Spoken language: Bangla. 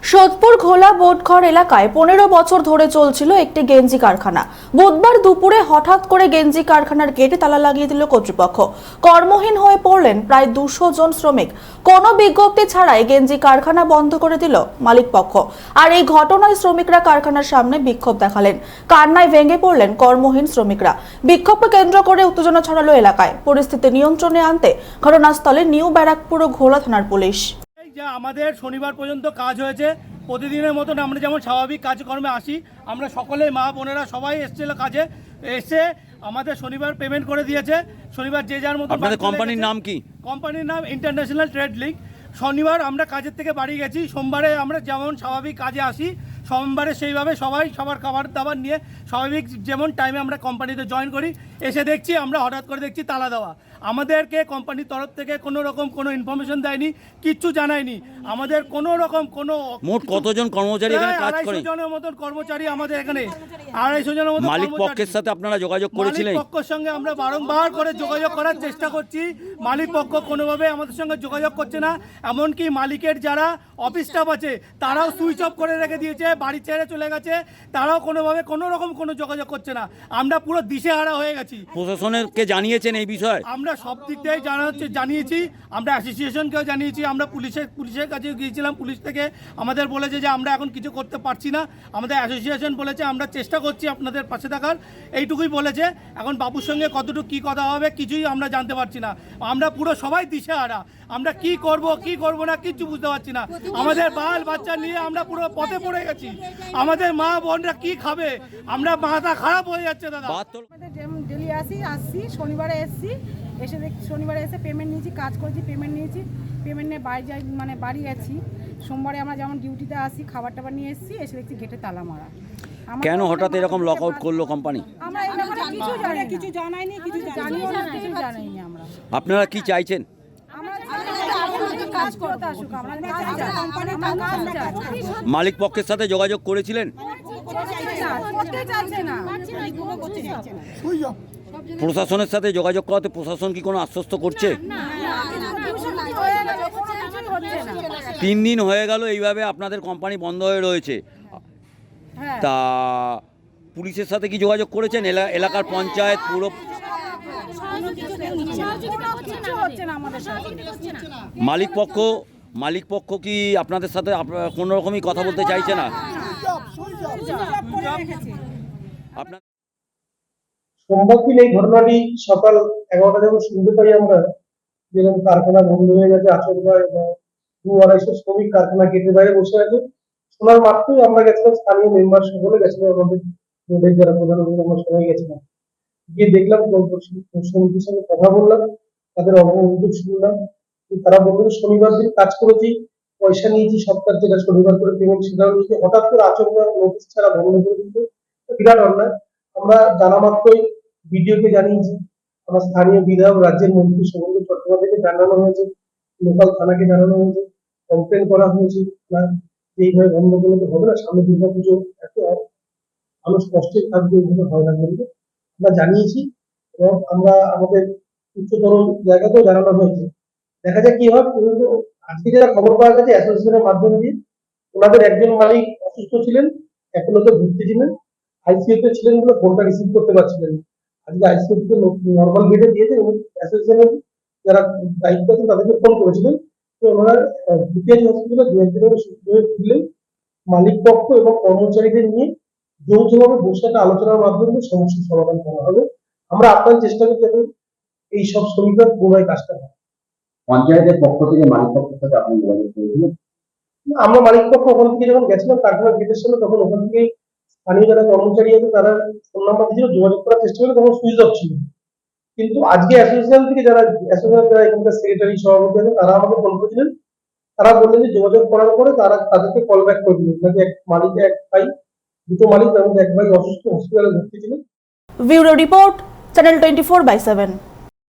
সোদপুর ঘোলা বোটঘর এলাকায় 15 বছর ধরে চলছিল একটি গেঞ্জি কারখানা। বুধবার দুপুরে হঠাৎ করে গেঞ্জি কারখানার গেটে তালা লাগিয়ে দিল কর্তৃপক্ষ। কর্মহীন হয়ে পড়লেন প্রায় 200 জন শ্রমিক। কোনো বিজ্ঞপ্তি ছাড়াই গেঞ্জি কারখানা বন্ধ করে দিল মালিক পক্ষ। আর এই ঘটনায় শ্রমিকরা কারখানার সামনে বিক্ষোভ দেখালেন। কান্নায় ভেঙে পড়লেন কর্মহীন শ্রমিকরা। বিক্ষোভকে কেন্দ্র করে উত্তেজনা ছড়ালো এলাকায়। পরিস্থিতি নিয়ন্ত্রণে আনতে ঘটনাস্থলে নিউ ব্যারাকপুর ও ঘোলা থানার পুলিশ। আমাদের শনিবার পর্যন্ত কাজ হয়েছে। প্রতিদিনের মতন আমরা যেমন স্বাভাবিক কাজকর্মে আসি, আমরা সকলে মা বোনেরা সবাই এসেছিল কাজে, এসে আমাদের শনিবার পেমেন্ট করে দিয়েছে। শনিবার যে যার মতো। আপনাদের কোম্পানির নাম কি? কোম্পানির নাম ইন্টারন্যাশনাল ট্রেড লিঙ্ক। শনিবার আমরা কাজের থেকে বাড়ি গেছি। সোমবারে আমরা যেমন স্বাভাবিক কাজে আসি, সোমবারে সেইভাবে সবাই সবার খাবার দাবার নিয়ে স্বাভাবিক যেমন টাইমে আমরা কোম্পানিতে জয়েন করি। এসে দেখছি আমরা হঠাৎ করে দেখছি তালা দেওয়া। আমাদেরকে কোম্পানির তরফ থেকে কোনো রকম কোনো ইনফরমেশন দেয়নি, কিচ্ছু জানায়নি আমাদের। কোনো রকম কোনো মোট কতজন কর্মচারী এখানে কাজ করে? 250 জনের মতন কর্মচারী আমাদের এখানে। 250 জনের মতন। মালিক পক্ষের সাথে আপনারা যোগাযোগ করেছিলেন? মালিক পক্ষের সঙ্গে আমরা বারংবার করে যোগাযোগ করার চেষ্টা করছি। মালিক পক্ষ কোনোভাবে আমাদের সঙ্গে যোগাযোগ করছে না। এমনকি মালিকের যারা অফিস স্টাফ আছে তারাও সুইচ অফ করে রেখে দিয়েছে, বাড়ি ছেড়ে চলে গেছে। তারাও কোনোভাবে কোনো রকম কোনো যোগাযোগ করছে না। আমরা পুরো দিশেহারা হয়ে গেছি। প্রশাসনকে জানিয়েছেন এই বিষয়ে? আমরা সব দিক থেকে জানিয়েছি। আমরা অ্যাসোসিয়েশনকেও জানিয়েছি। আমরা পুলিশের কাছে গিয়েছিলাম। পুলিশ থেকে আমাদের বলেছে যে আমরা এখন কিছু করতে পারছি না। আমাদের অ্যাসোসিয়েশন বলেছে আমরা চেষ্টা করছি আপনাদের পাশে থাকার, এইটুকুই বলেছে। এখন বাবুর সঙ্গে কতটুকু কী কথা হবে কিছুই আমরা জানতে পারছি না। আমরা পুরো সবাই দিশেহারা। আমরা কি করব না কিচ্ছু বুঝতে পারছি না। আমাদের বাল বাচ্চা নিয়ে আমরা পুরো পথে পড়ে গেছি। আমাদের মা বোনরা কি খাবে? আমরা মাথা খারাপ হয়ে যাচ্ছে দাদা। ডেলি আসছি শনিবারে এসে দেখি, শনিবারে এসে পেমেন্ট নিয়েছি, কাজ করেছি, পেমেন্ট নিয়েছি। পেমেন্ট নিয়ে বাড়ি গেছি। সোমবারে আমরা যেমন ডিউটিতে আসি, খাবার টাবার নিয়ে এসেছি, এসে দেখছি গেটে তালা মারা। কেন হঠাৎ এরকম লক আউট করলো কোম্পানি? আমরা কিছু জানাইনি। আমরা। আপনারা কি চাইছেন? মালিক পক্ষের সাথে যোগাযোগ করেছিলেন? প্রশাসনের সাথে যোগাযোগ করাতে প্রশাসন কি কোনো আশ্বস্ত করছে? 3 দিন হয়ে গেল এইভাবে আপনাদের কোম্পানি বন্ধ হয়ে রয়েছে। তা পুলিশের সাথে কি যোগাযোগ করেছেন? এলাকার পঞ্চায়েত পুরো মালিক পক্ষ কি আপনাদের সাথে কোনো রকমই কথা বলতে চাইছে না? আপনার সোমবার দিন এই ঘটনাটি সকাল 11টা যখন শুনতে পারি আমরা, যেরকম কারখানা বন্ধ হয়ে গেছে, আচরণ এবং 200-250 শ্রমিক কারখানা গেটের বাইরে বসে আছে, শোনার মাত্রই আমরা গেছিলাম। স্থানীয় মেম্বার সকলে গেছিলাম, আমাদের যারা প্রধান আমরা সবাই গেছিলাম। গিয়ে দেখলাম, শ্রমিকদের সঙ্গে কথা বললাম, তাদের অভিযোগ শুনলাম। তারা বললো শনিবার দিন কাজ করেছি, পয়সা নিয়েছি, সপ্তাহ যেটা শনিবার করে পেমেন্ট সেটাও নিয়েছি, হঠাৎ করে আচরণ নোটিশ ছাড়া বন্ধ করে দিতে বিরাট অন্যায়। আমরা জানা মাত্রই বিডিওকে জানিয়েছি, আমার স্থানীয় বিধায়ক, রাজ্যের মন্ত্রী সুমন্ত চট্টোপাধ্যায়কে জানানো হয়েছে, লোকাল থানাকে জানানো হয়েছে, কমপ্লেন করা হয়েছে। এইভাবে বন্ধ করলে তো হবে না, সামনে দুর্গা পুজো, এত মানুষ কষ্টে থাকবে, এইভাবে হয় না বলতে আমরা জানিয়েছি। এবং আমরা আমাদের উচ্চতর জায়গাতেও জানানো হয়েছে। দেখা যায় কি হয়, আজকে যারা খবর পাওয়া গেছে অ্যাসোসিয়েশনের মাধ্যম দিয়ে, ওনাদের একজন মালিক অসুস্থ ছিলেন, এখন ওদের ভর্তি ছিলেন, আইসিইউতে ছিলেন বলে ফোনটা রিসিভ করতে পারছিলেন। আজকে আইসিইউতে নর্মাল বেডে দিয়েছে এবং অ্যাসোসিয়েশনের যারা দায়িত্ব আছেন তাদেরকে ফোন করেছিলেন। তো ওনারা ভিপিএইচ হসপিটালে 2 একদিনের সুস্থ হয়ে ফিরলেন। মালিক পক্ষ এবং কর্মচারীদের নিয়ে যৌথভাবে বসে একটা আলোচনার মাধ্যমে সমস্যার সমাধান করা হবে। আমরা আপনার চেষ্টা করি যাতে এই সব শ্রমিকরা পুনরায় কাজটা হয়। পঞ্চায়েতের পক্ষ থেকে মালিক পক্ষের সাথে আপনি যোগাযোগ করেছিলেন? আমরা মালিক পক্ষ ওখান থেকে যখন গেছিলাম কারখানার গেটের সামনে, তখন ওখান থেকে স্থানীয় যারা কর্মচারী আছে তারা ফোন নাম্বার দিয়েছিল, যোগাযোগ করার চেষ্টা করে, তখন সুইচ অফ ছিল। কিন্তু আজকে অ্যাসোসিয়েশন থেকে যারা এখানকার সেক্রেটারি সভাপতি আছে তারা আমাকে ফোন করেছিলেন। তারা বললেন যে যোগাযোগ করার পরে তারা তাদেরকে কল ব্যাক করে দিলেন। এক মালিক, এক ভাই, দুটো মালিক, তার মধ্যে এক ভাই অসুস্থ, হসপিটালে ভর্তি ছিলেন। Bureau report, channel 24/7।